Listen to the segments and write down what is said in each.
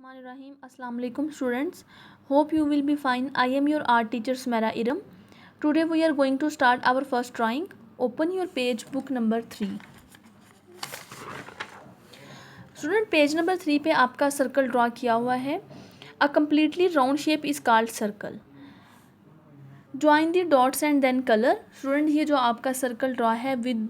Bismillahirrahmanirrahim. Assalamu alaikum students. Hope you will be fine. I am your art teacher Smera Iram. Today we are going to start our first drawing. Open your page book number 3. Student page number 3 पे आपका circle draw किया हुआ है. A completely round shape is called circle. Join the dots and then colour. Student ये जो आपका circle draw है with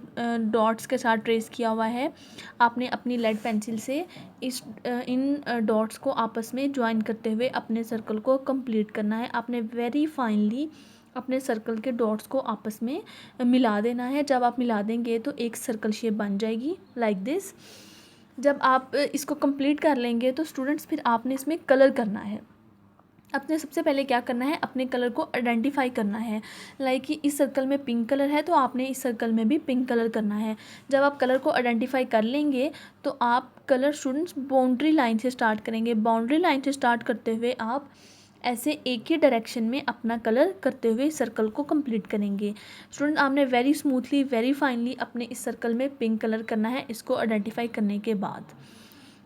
dots के साथ ट्रेस किया हुआ है. आपने अपनी लेड पेंसिल से इन डॉट्स को आपस में ज्वाइन करते हुए अपने सर्कल को कंप्लीट करना है. आपने वेरी फाइनली अपने सर्कल के डॉट्स को आपस में मिला देना है. जब आप मिला देंगे तो एक सर्कल शेप बन जाएगी लाइक दिस. जब आप इसको कंप्लीट कर लेंगे तो स्टूडेंट्स फिर आपने इसमें कलर करना है. अपने सबसे पहले क्या करना है, अपने कलर को आइडेंटिफाई करना है. लाइक कि इस सर्कल में पिंक कलर है तो आपने इस सर्कल में भी पिंक कलर करना है. जब आप कलर को आइडेंटिफाई कर लेंगे तो आप कलर स्टूडेंट्स बाउंड्री लाइन से स्टार्ट करेंगे. बाउंड्री लाइन से स्टार्ट करते हुए आप ऐसे एक ही डायरेक्शन में अपना कलर करते हुए सर्कल को कंप्लीट करेंगे. स्टूडेंट आपने वेरी स्मूथली वेरी फाइनली अपने इस सर्कल में पिंक कलर करना है इसको आइडेंटिफाई करने के बाद.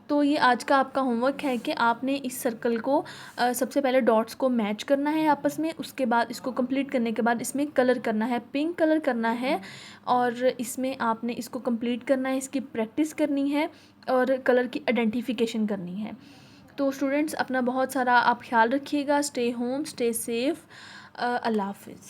तो ये आज का आपका होमवर्क है कि आपने इस सर्कल को सबसे पहले डॉट्स को मैच करना है आपस में. उसके बाद इसको कंप्लीट करने के बाद इसमें कलर करना है, पिंक कलर करना है और इसमें आपने इसको कंप्लीट करना है, इसकी प्रैक्टिस करनी है और कलर की आइडेंटिफिकेशन करनी है. तो स्टूडेंट्स अपना बहुत सारा आप ख्याल रखिएगा. Stay home, stay safe. अल्लाह हाफिज़.